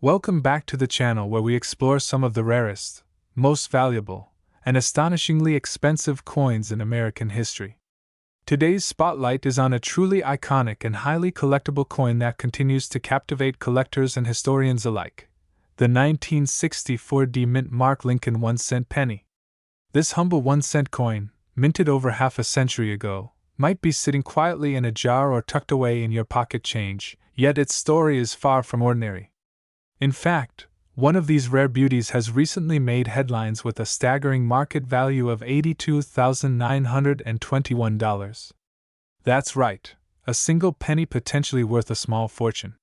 Welcome back to the channel where we explore some of the rarest, most valuable, and astonishingly expensive coins in American history. Today's spotlight is on a truly iconic and highly collectible coin that continues to captivate collectors and historians alike: the 1964 D Mint Mark Lincoln 1-cent penny. This humble 1-cent coin, minted over half a century ago, might be sitting quietly in a jar or tucked away in your pocket change, yet its story is far from ordinary. In fact, one of these rare beauties has recently made headlines with a staggering market value of $82,921. That's right, a single penny potentially worth a small fortune.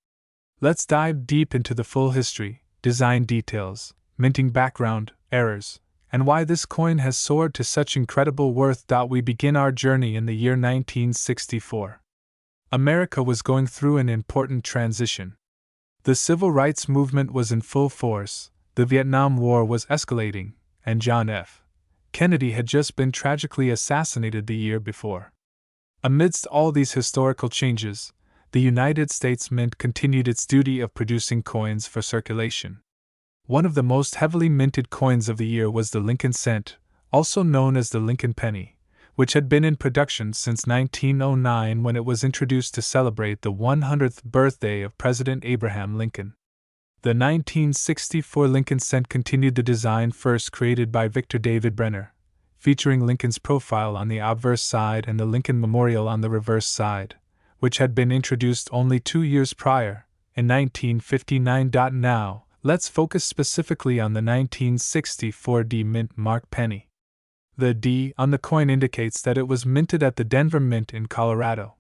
Let's dive deep into the full history, design details, minting background, errors, and why this coin has soared to such incredible worth. We begin our journey in the year 1964. America was going through an important transition. The civil rights movement was in full force, the Vietnam War was escalating, and John F. Kennedy had just been tragically assassinated the year before. Amidst all these historical changes, the United States Mint continued its duty of producing coins for circulation. One of the most heavily minted coins of the year was the Lincoln cent, also known as the Lincoln penny, which had been in production since 1909 when it was introduced to celebrate the 100th birthday of President Abraham Lincoln. The 1964 Lincoln cent continued the design first created by Victor David Brenner, featuring Lincoln's profile on the obverse side and the Lincoln Memorial on the reverse side, which had been introduced only 2 years prior, in 1959. Now, let's focus specifically on the 1964 D Mint Mark penny. The D on the coin indicates that it was minted at the Denver Mint in Colorado.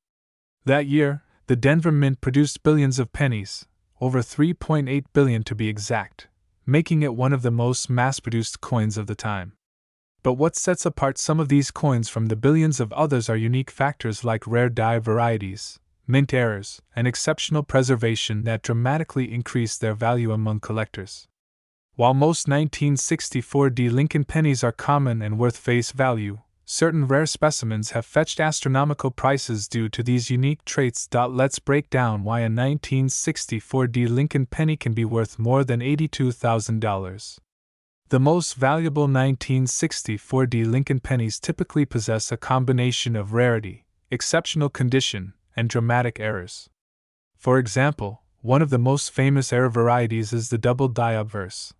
That year, the Denver Mint produced billions of pennies, over 3.8 billion to be exact, making it one of the most mass-produced coins of the time. But what sets apart some of these coins from the billions of others are unique factors like rare die varieties, mint errors, and exceptional preservation that dramatically increase their value among collectors. While most 1964 D Lincoln pennies are common and worth face value, certain rare specimens have fetched astronomical prices due to these unique traits. Let's break down why a 1964 D Lincoln penny can be worth more than $82,000. The most valuable 1964 D Lincoln pennies typically possess a combination of rarity, exceptional condition, and dramatic errors. For example, one of the most famous error varieties is the double die obverse,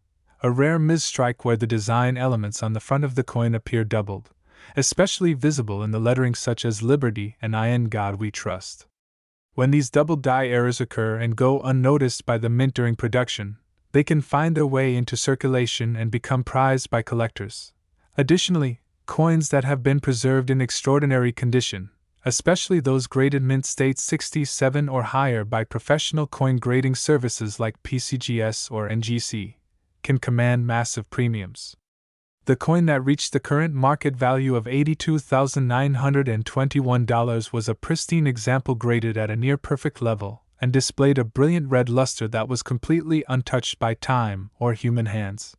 a rare misstrike where the design elements on the front of the coin appear doubled, especially visible in the lettering such as Liberty and In God We Trust. When these double die errors occur and go unnoticed by the mint during production, they can find their way into circulation and become prized by collectors. Additionally, coins that have been preserved in extraordinary condition, especially those graded mint state 67 or higher by professional coin grading services like PCGS or NGC, can command massive premiums. The coin that reached the current market value of $82,921 was a pristine example graded at a near-perfect level and displayed a brilliant red luster that was completely untouched by time or human hands.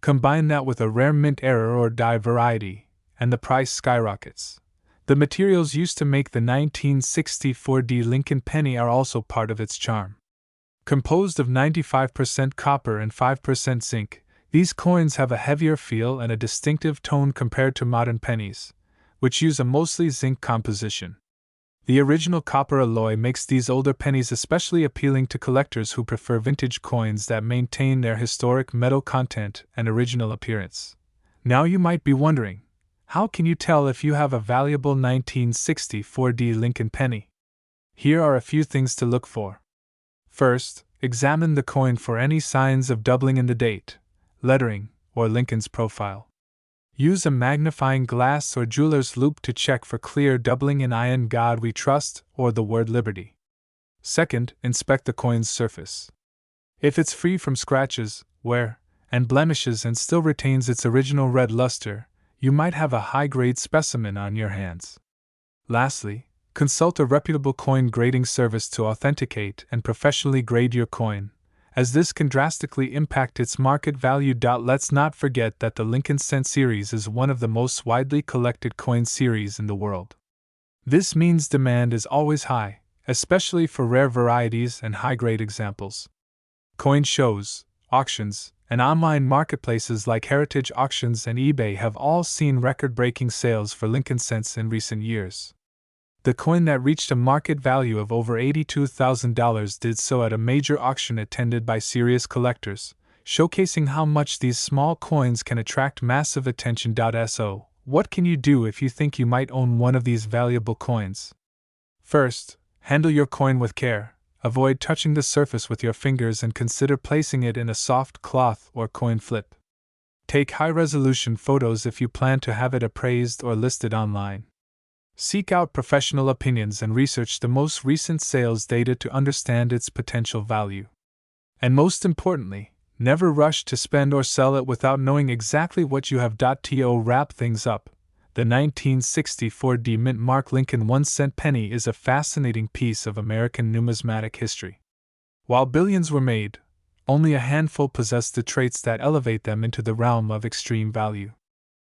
Combine that with a rare mint error or die variety, and the price skyrockets. The materials used to make the 1964 D Lincoln penny are also part of its charm. Composed of 95% copper and 5% zinc, these coins have a heavier feel and a distinctive tone compared to modern pennies, which use a mostly zinc composition. The original copper alloy makes these older pennies especially appealing to collectors who prefer vintage coins that maintain their historic metal content and original appearance. Now you might be wondering, how can you tell if you have a valuable 1964 D Lincoln penny? Here are a few things to look for. First, examine the coin for any signs of doubling in the date, lettering, or Lincoln's profile. Use a magnifying glass or jeweler's loupe to check for clear doubling in God We Trust or the word Liberty. Second, inspect the coin's surface. If it's free from scratches, wear, and blemishes and still retains its original red luster, you might have a high-grade specimen on your hands. Lastly, consult a reputable coin grading service to authenticate and professionally grade your coin, as this can drastically impact its market value. Let's not forget that the Lincoln Cent series is one of the most widely collected coin series in the world. This means demand is always high, especially for rare varieties and high-grade examples. Coin shows, auctions, and online marketplaces like Heritage Auctions and eBay have all seen record-breaking sales for Lincoln cents in recent years. The coin that reached a market value of over $82,000 did so at a major auction attended by serious collectors, showcasing how much these small coins can attract massive attention. So, what can you do if you think you might own one of these valuable coins? First, handle your coin with care. Avoid touching the surface with your fingers and consider placing it in a soft cloth or coin flip. Take high-resolution photos if you plan to have it appraised or listed online. Seek out professional opinions and research the most recent sales data to understand its potential value. And most importantly, never rush to spend or sell it without knowing exactly what you have. To wrap things up, the 1964 D Mint Mark Lincoln 1-cent penny is a fascinating piece of American numismatic history. While billions were made, only a handful possessed the traits that elevate them into the realm of extreme value.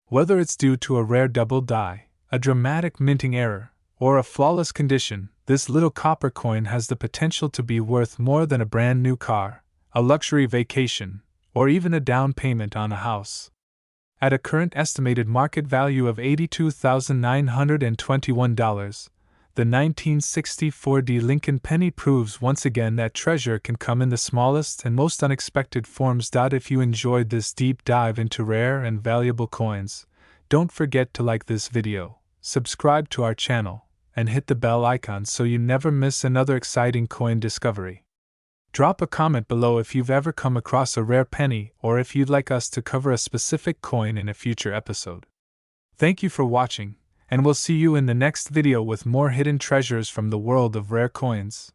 Whether it's due to a rare double die, a dramatic minting error, or a flawless condition, this little copper coin has the potential to be worth more than a brand new car, a luxury vacation, or even a down payment on a house. At a current estimated market value of $82,921, the 1964 D Lincoln penny proves once again that treasure can come in the smallest and most unexpected forms. If you enjoyed this deep dive into rare and valuable coins, don't forget to like this video, subscribe to our channel, and hit the bell icon so you never miss another exciting coin discovery. Drop a comment below if you've ever come across a rare penny or if you'd like us to cover a specific coin in a future episode. Thank you for watching, and we'll see you in the next video with more hidden treasures from the world of rare coins.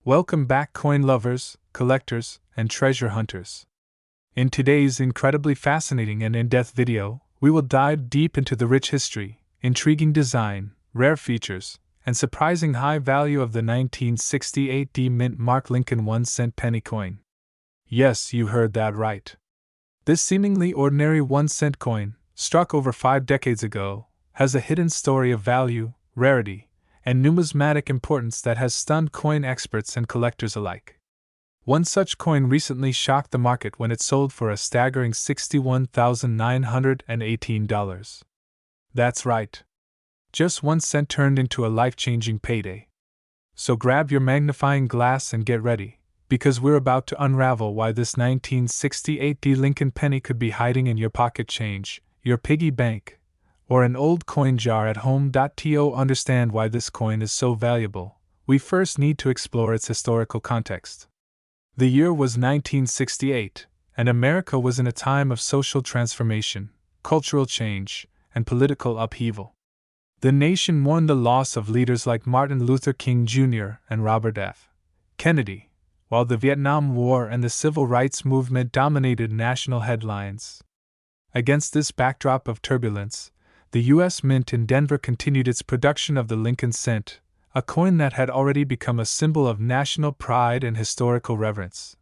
Welcome back, coin lovers, collectors, and treasure hunters. In today's incredibly fascinating and in-depth video, we will dive deep into the rich history, intriguing design, rare features, and surprising high value of the 1968 D Mint Mark Lincoln 1-cent penny coin. Yes, you heard that right. This seemingly ordinary 1-cent coin, struck over 5 decades ago, has a hidden story of value, rarity, and numismatic importance that has stunned coin experts and collectors alike. One such coin recently shocked the market when it sold for a staggering $61,918. That's right. Just 1 cent turned into a life-changing payday. So grab your magnifying glass and get ready, because we're about to unravel why this 1968 D Lincoln penny could be hiding in your pocket change, your piggy bank, or an old coin jar at home. To understand why this coin is so valuable, we first need to explore its historical context. The year was 1968, and America was in a time of social transformation, cultural change, and political upheaval. The nation mourned the loss of leaders like Martin Luther King Jr. and Robert F. Kennedy, while the Vietnam War and the Civil Rights Movement dominated national headlines. Against this backdrop of turbulence, the U.S. Mint in Denver continued its production of the Lincoln cent, a coin that had already become a symbol of national pride and historical reverence.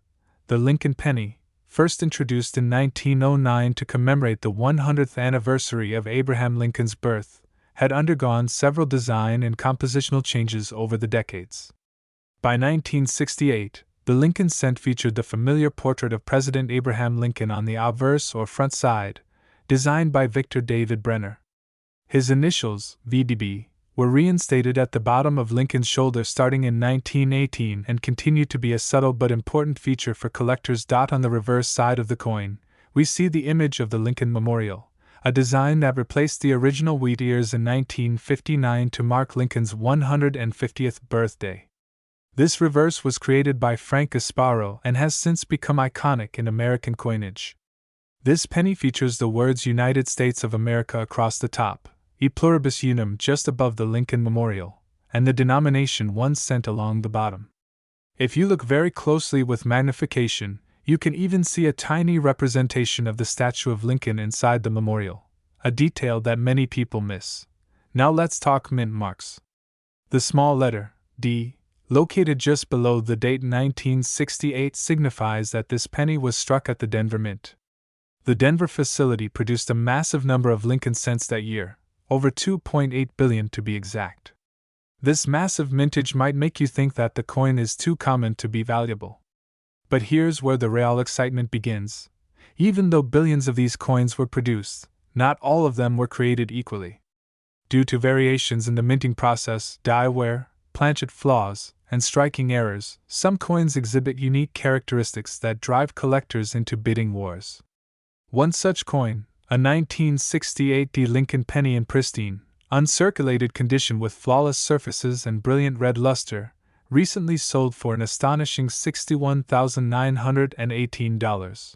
The Lincoln penny, first introduced in 1909 to commemorate the 100th anniversary of Abraham Lincoln's birth, had undergone several design and compositional changes over the decades. By 1968, the Lincoln cent featured the familiar portrait of President Abraham Lincoln on the obverse or front side, designed by Victor David Brenner. His initials, VDB, were reinstated at the bottom of Lincoln's shoulder starting in 1918 and continue to be a subtle but important feature for collectors. On the reverse side of the coin, we see the image of the Lincoln Memorial, a design that replaced the original wheat ears in 1959 to mark Lincoln's 150th birthday. This reverse was created by Frank Gasparo and has since become iconic in American coinage. This penny features the words United States of America across the top, E pluribus unum just above the Lincoln Memorial, and the denomination 1 cent along the bottom. If you look very closely with magnification, you can even see a tiny representation of the statue of Lincoln inside the memorial, a detail that many people miss. Now let's talk mint marks. The small letter, D, located just below the date 1968 signifies that this penny was struck at the Denver Mint. The Denver facility produced a massive number of Lincoln cents that year, over 2.8 billion to be exact. This massive mintage might make you think that the coin is too common to be valuable. But here's where the real excitement begins. Even though billions of these coins were produced, not all of them were created equally. Due to variations in the minting process, die wear, planchet flaws, and striking errors, some coins exhibit unique characteristics that drive collectors into bidding wars. One such coin, a 1968 D Lincoln penny in pristine, uncirculated condition with flawless surfaces and brilliant red luster, recently sold for an astonishing $61,918.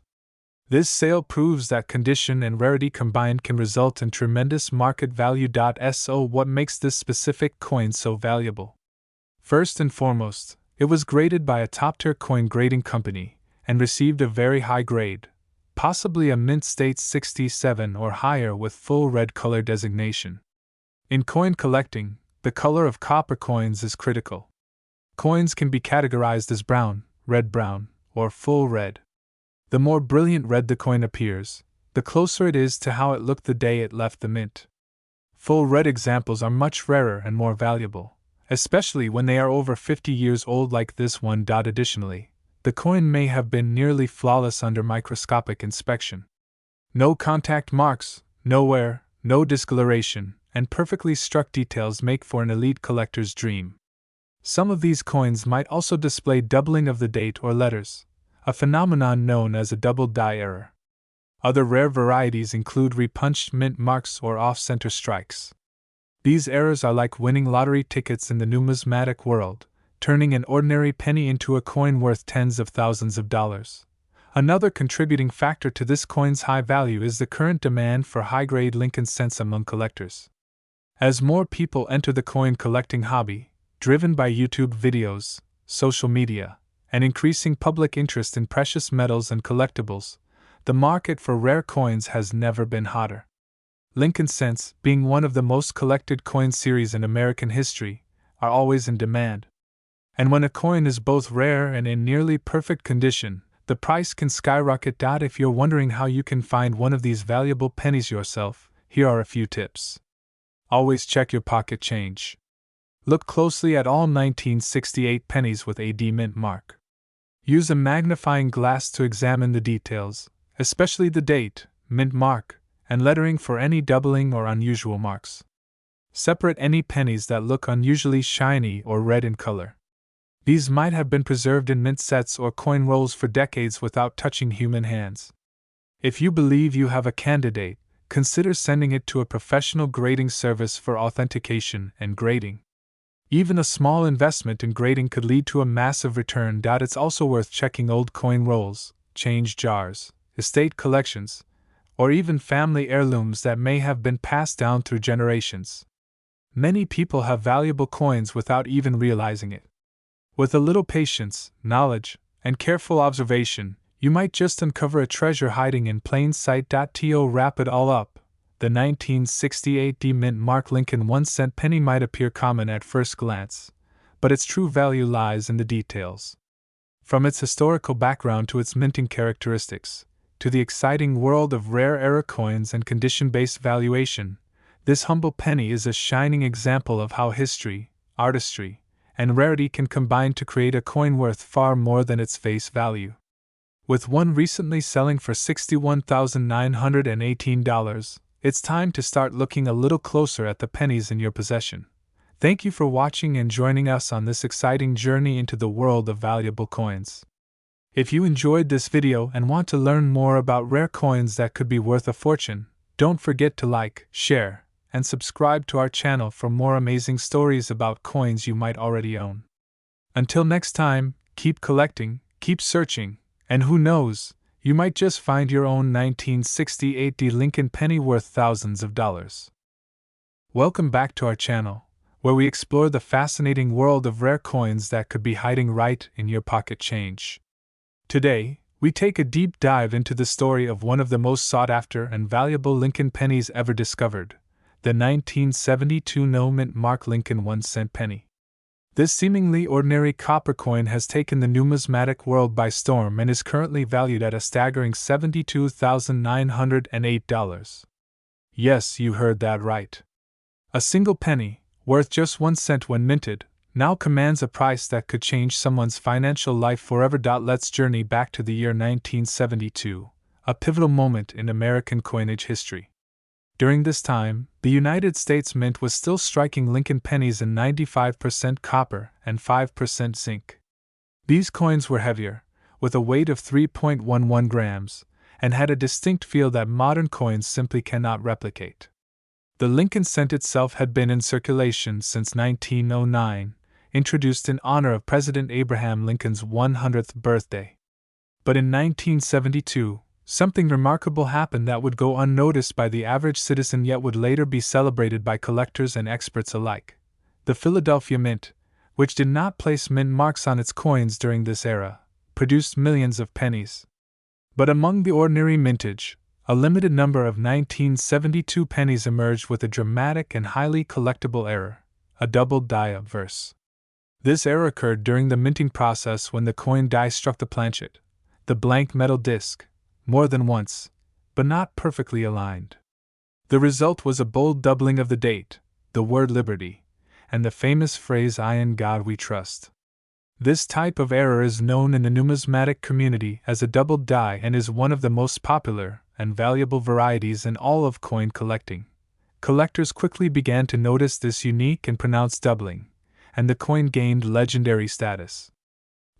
This sale proves that condition and rarity combined can result in tremendous market value. So, what makes this specific coin so valuable? First and foremost, it was graded by a top-tier coin grading company and received a very high grade, possibly a mint state 67 or higher with full red color designation. In coin collecting, the color of copper coins is critical. Coins can be categorized as brown, red-brown, or full red. The more brilliant red the coin appears, the closer it is to how it looked the day it left the mint. Full red examples are much rarer and more valuable, especially when they are over 50 years old like this one. Additionally, the coin may have been nearly flawless under microscopic inspection. No contact marks, no wear, no discoloration, and perfectly struck details make for an elite collector's dream. Some of these coins might also display doubling of the date or letters, a phenomenon known as a double die error. Other rare varieties include repunched mint marks or off-center strikes. These errors are like winning lottery tickets in the numismatic world, turning an ordinary penny into a coin worth tens of thousands of dollars. Another contributing factor to this coin's high value is the current demand for high-grade Lincoln cents among collectors. As more people enter the coin collecting hobby, driven by YouTube videos, social media, and increasing public interest in precious metals and collectibles, the market for rare coins has never been hotter. Lincoln cents, being one of the most collected coin series in American history, are always in demand. And when a coin is both rare and in nearly perfect condition, the price can skyrocket. If you're wondering how you can find one of these valuable pennies yourself, here are a few tips. Always check your pocket change. Look closely at all 1968 pennies with a D mint mark. Use a magnifying glass to examine the details, especially the date, mint mark, and lettering for any doubling or unusual marks. Separate any pennies that look unusually shiny or red in color. These might have been preserved in mint sets or coin rolls for decades without touching human hands. If you believe you have a candidate, consider sending it to a professional grading service for authentication and grading. Even a small investment in grading could lead to a massive return. It's also worth checking old coin rolls, change jars, estate collections, or even family heirlooms that may have been passed down through generations. Many people have valuable coins without even realizing it. With a little patience, knowledge, and careful observation, you might just uncover a treasure hiding in plain sight. To wrap it all up, the 1968 D mint mark Lincoln 1-cent penny might appear common at first glance, but its true value lies in the details. From its historical background to its minting characteristics, to the exciting world of rare era coins and condition-based valuation, this humble penny is a shining example of how history, artistry, and rarity can combine to create a coin worth far more than its face value. With one recently selling for $61,918, it's time to start looking a little closer at the pennies in your possession. Thank you for watching and joining us on this exciting journey into the world of valuable coins. If you enjoyed this video and want to learn more about rare coins that could be worth a fortune, don't forget to like, share, and subscribe to our channel for more amazing stories about coins you might already own. Until next time, keep collecting, keep searching, and who knows, you might just find your own 1968 D Lincoln penny worth thousands of dollars. Welcome back to our channel, where we explore the fascinating world of rare coins that could be hiding right in your pocket change. Today, we take a deep dive into the story of one of the most sought-after and valuable Lincoln pennies ever discovered, the 1972 no-mint mark Lincoln 1-cent penny. This seemingly ordinary copper coin has taken the numismatic world by storm and is currently valued at a staggering $72,908. Yes, you heard that right. A single penny, worth just 1 cent when minted, now commands a price that could change someone's financial life forever. Let's journey back to the year 1972, a pivotal moment in American coinage history. During this time, the United States Mint was still striking Lincoln pennies in 95% copper and 5% zinc. These coins were heavier, with a weight of 3.11 grams, and had a distinct feel that modern coins simply cannot replicate. The Lincoln cent itself had been in circulation since 1909, introduced in honor of President Abraham Lincoln's 100th birthday. But in 1972, something remarkable happened that would go unnoticed by the average citizen yet would later be celebrated by collectors and experts alike. The Philadelphia Mint, which did not place mint marks on its coins during this era, produced millions of pennies. But among the ordinary mintage, a limited number of 1972 pennies emerged with a dramatic and highly collectible error, a doubled die obverse. This error occurred during the minting process when the coin die struck the planchet, the blank metal disc, more than once, but not perfectly aligned. The result was a bold doubling of the date, the word liberty, and the famous phrase "I in God we trust." This type of error is known in the numismatic community as a doubled die and is one of the most popular and valuable varieties in all of coin collecting. Collectors quickly began to notice this unique and pronounced doubling, and the coin gained legendary status.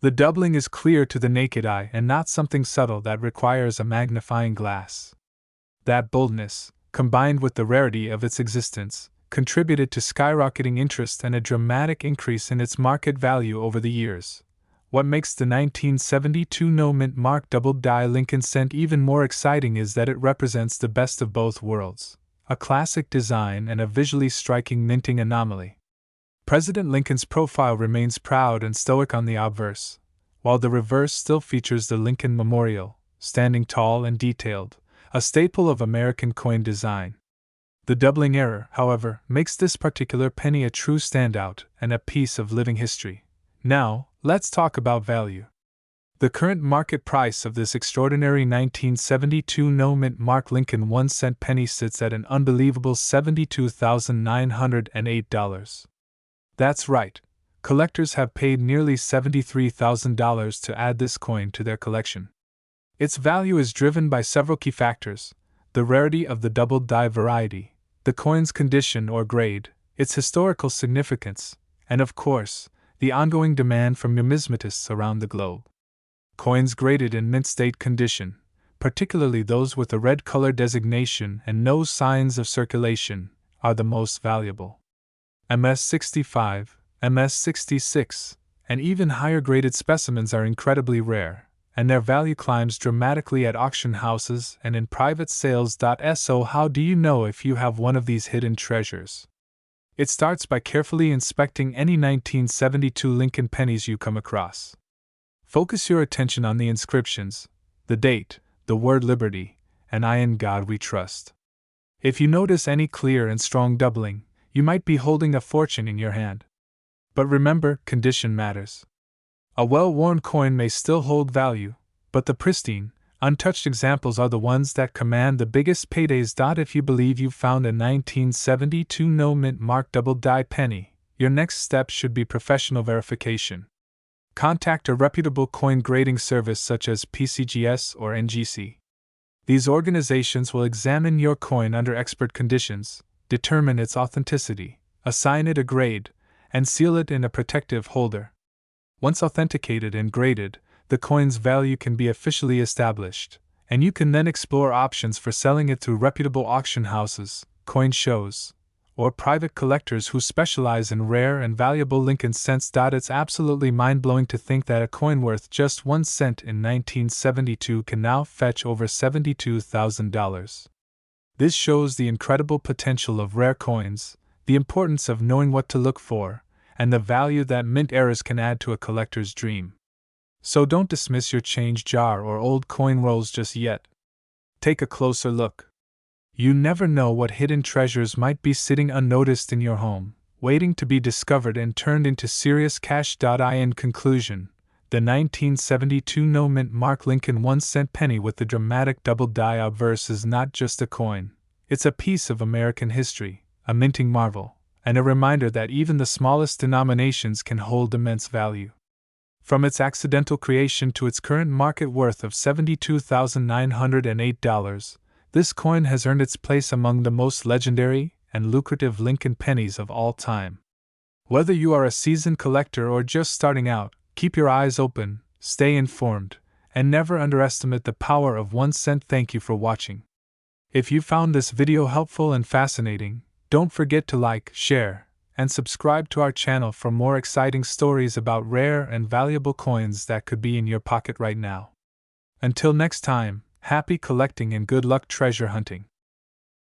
The doubling is clear to the naked eye and not something subtle that requires a magnifying glass. That boldness, combined with the rarity of its existence, contributed to skyrocketing interest and a dramatic increase in its market value over the years. What makes the 1972 no-mint mark doubled die Lincoln cent even more exciting is that it represents the best of both worlds, a classic design and a visually striking minting anomaly. President Lincoln's profile remains proud and stoic on the obverse, while the reverse still features the Lincoln Memorial, standing tall and detailed, a staple of American coin design. The doubling error, however, makes this particular penny a true standout and a piece of living history. Now, let's talk about value. The current market price of this extraordinary 1972 no-mint mark Lincoln 1-cent penny sits at an unbelievable $72,908. That's right, collectors have paid nearly $73,000 to add this coin to their collection. Its value is driven by several key factors: the rarity of the doubled die variety, the coin's condition or grade, its historical significance, and of course, the ongoing demand from numismatists around the globe. Coins graded in mint state condition, particularly those with a red color designation and no signs of circulation, are the most valuable. MS-65, MS-66, and even higher graded specimens are incredibly rare, and their value climbs dramatically at auction houses and in private sales. So how do you know if you have one of these hidden treasures? It starts by carefully inspecting any 1972 Lincoln pennies you come across. Focus your attention on the inscriptions, the date, the word liberty, and "I in God we trust." If you notice any clear and strong doubling, you might be holding a fortune in your hand. But remember, condition matters. A well-worn coin may still hold value, but the pristine, untouched examples are the ones that command the biggest paydays. If you believe you've found a 1972 no-mint mark double die penny, your next step should be professional verification. Contact a reputable coin grading service such as PCGS or NGC. These organizations will examine your coin under expert conditions, determine its authenticity, assign it a grade, and seal it in a protective holder. Once authenticated and graded, the coin's value can be officially established, and you can then explore options for selling it through reputable auction houses, coin shows, or private collectors who specialize in rare and valuable Lincoln cents. It's absolutely mind-blowing to think that a coin worth just 1 cent in 1972 can now fetch over $72,000. This shows the incredible potential of rare coins, the importance of knowing what to look for, and the value that mint errors can add to a collector's dream. So don't dismiss your change jar or old coin rolls just yet. Take a closer look. You never know what hidden treasures might be sitting unnoticed in your home, waiting to be discovered and turned into serious cash. In conclusion, the 1972 no-mint mark Lincoln 1-cent penny with the dramatic double die obverse is not just a coin, it's a piece of American history, a minting marvel, and a reminder that even the smallest denominations can hold immense value. From its accidental creation to its current market worth of $72,908, this coin has earned its place among the most legendary and lucrative Lincoln pennies of all time. Whether you are a seasoned collector or just starting out, keep your eyes open, stay informed, and never underestimate the power of 1 cent. Thank you for watching. If you found this video helpful and fascinating, don't forget to like, share, and subscribe to our channel for more exciting stories about rare and valuable coins that could be in your pocket right now. Until next time, happy collecting and good luck treasure hunting.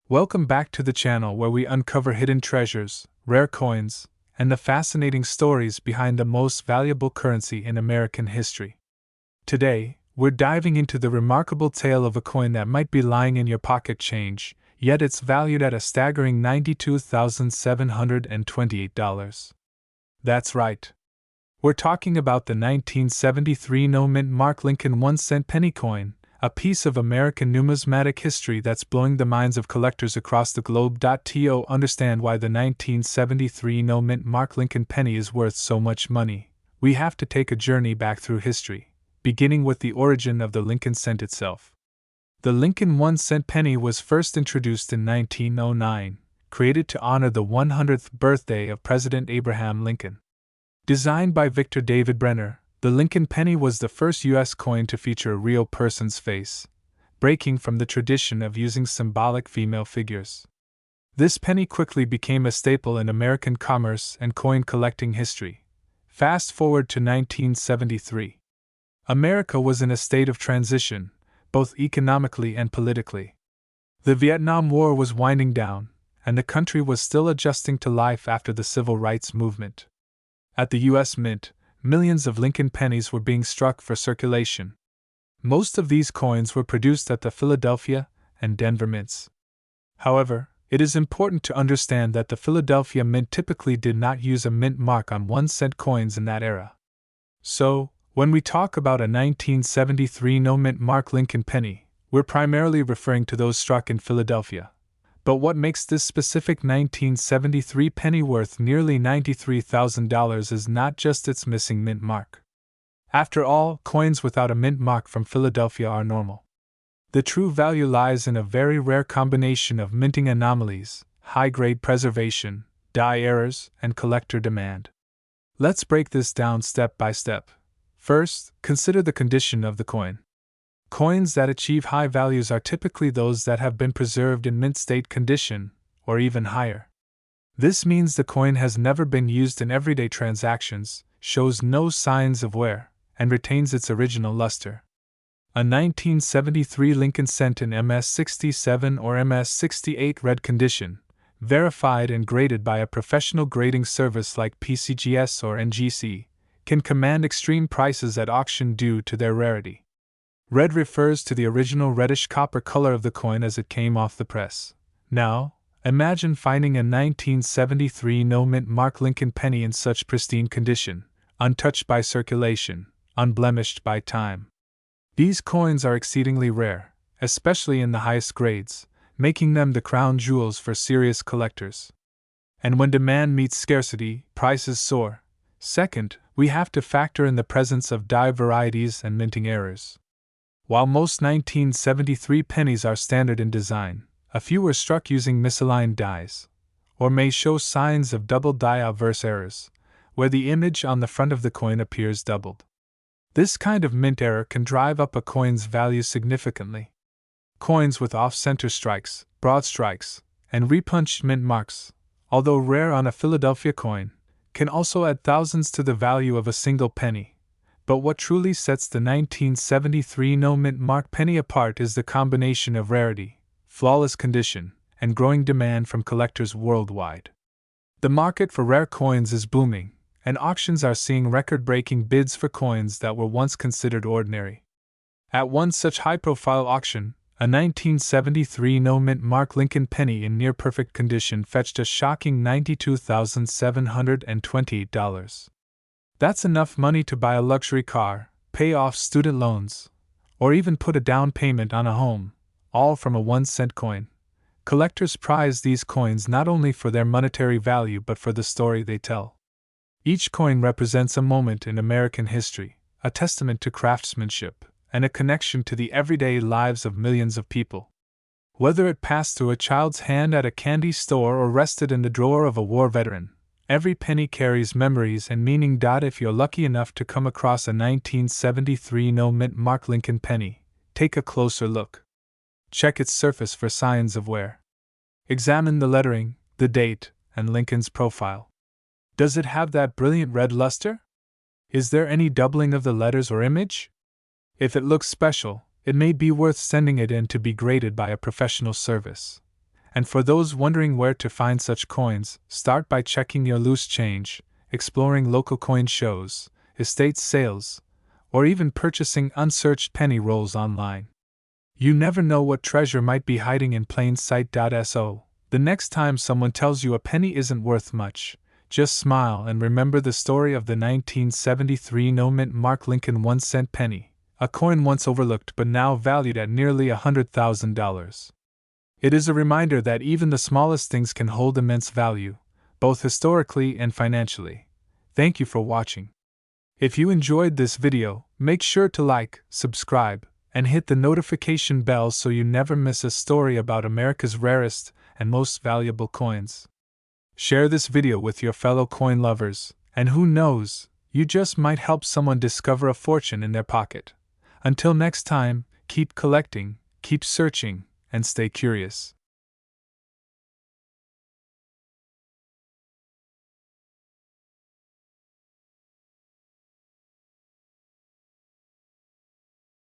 Welcome back to the channel where we uncover hidden treasures, rare coins, and the fascinating stories behind the most valuable currency in American history. Today, we're diving into the remarkable tale of a coin that might be lying in your pocket change, yet it's valued at a staggering $92,728. That's right. We're talking about the 1973 no-mint Mark Lincoln 1 cent penny coin, a piece of American numismatic history that's blowing the minds of collectors across the globe. To understand why the 1973 no-mint Mark Lincoln penny is worth so much money, we have to take a journey back through history, beginning with the origin of the Lincoln cent itself. The Lincoln 1 cent penny was first introduced in 1909, created to honor the 100th birthday of President Abraham Lincoln. Designed by Victor David Brenner, the Lincoln penny was the first U.S. coin to feature a real person's face, breaking from the tradition of using symbolic female figures. This penny quickly became a staple in American commerce and coin collecting history. Fast forward to 1973. America was in a state of transition, both economically and politically. The Vietnam War was winding down, and the country was still adjusting to life after the Civil Rights Movement. At the U.S. Mint, millions of Lincoln pennies were being struck for circulation. Most of these coins were produced at the Philadelphia and Denver mints. However, it is important to understand that the Philadelphia Mint typically did not use a mint mark on 1 cent coins in that era. So, when we talk about a 1973 no-mint Mark Lincoln penny, we're primarily referring to those struck in Philadelphia. But what makes this specific 1973 penny worth nearly $93,000 is not just its missing mint mark. After all, coins without a mint mark from Philadelphia are normal. The true value lies in a very rare combination of minting anomalies, high-grade preservation, die errors, and collector demand. Let's break this down step by step. First, consider the condition of the coin. Coins that achieve high values are typically those that have been preserved in mint state condition, or even higher. This means the coin has never been used in everyday transactions, shows no signs of wear, and retains its original luster. A 1973 Lincoln cent in MS-67 or MS-68 red condition, verified and graded by a professional grading service like PCGS or NGC, can command extreme prices at auction due to their rarity. Red refers to the original reddish copper color of the coin as it came off the press. Now, imagine finding a 1973 no-mint Mark Lincoln penny in such pristine condition, untouched by circulation, unblemished by time. These coins are exceedingly rare, especially in the highest grades, making them the crown jewels for serious collectors. And when demand meets scarcity, prices soar. Second, we have to factor in the presence of die varieties and minting errors. While most 1973 pennies are standard in design, a few were struck using misaligned dies, or may show signs of double die obverse errors, where the image on the front of the coin appears doubled. This kind of mint error can drive up a coin's value significantly. Coins with off-center strikes, broad strikes, and repunched mint marks, although rare on a Philadelphia coin, can also add thousands to the value of a single penny. But what truly sets the 1973 no-mint Mark penny apart is the combination of rarity, flawless condition, and growing demand from collectors worldwide. The market for rare coins is booming, and auctions are seeing record-breaking bids for coins that were once considered ordinary. At one such high-profile auction, a 1973 no-mint Mark Lincoln penny in near-perfect condition fetched a shocking $92,728. That's enough money to buy a luxury car, pay off student loans, or even put a down payment on a home, all from a 1 cent coin. Collectors prize these coins not only for their monetary value but for the story they tell. Each coin represents a moment in American history, a testament to craftsmanship, and a connection to the everyday lives of millions of people. Whether it passed through a child's hand at a candy store or rested in the drawer of a war veteran, every penny carries memories and meaning. If you're lucky enough to come across a 1973 no-mint Mark Lincoln penny, take a closer look. Check its surface for signs of wear. Examine the lettering, the date, and Lincoln's profile. Does it have that brilliant red luster? Is there any doubling of the letters or image? If it looks special, it may be worth sending it in to be graded by a professional service. And for those wondering where to find such coins, start by checking your loose change, exploring local coin shows, estate sales, or even purchasing unsearched penny rolls online. You never know what treasure might be hiding in plain sight. So, the next time someone tells you a penny isn't worth much, just smile and remember the story of the 1973 no-mint Mark Lincoln 1-cent penny, a coin once overlooked but now valued at nearly $100,000. It is a reminder that even the smallest things can hold immense value, both historically and financially. Thank you for watching. If you enjoyed this video, make sure to like, subscribe, and hit the notification bell so you never miss a story about America's rarest and most valuable coins. Share this video with your fellow coin lovers, and who knows, you just might help someone discover a fortune in their pocket. Until next time, keep collecting, keep searching, and stay curious.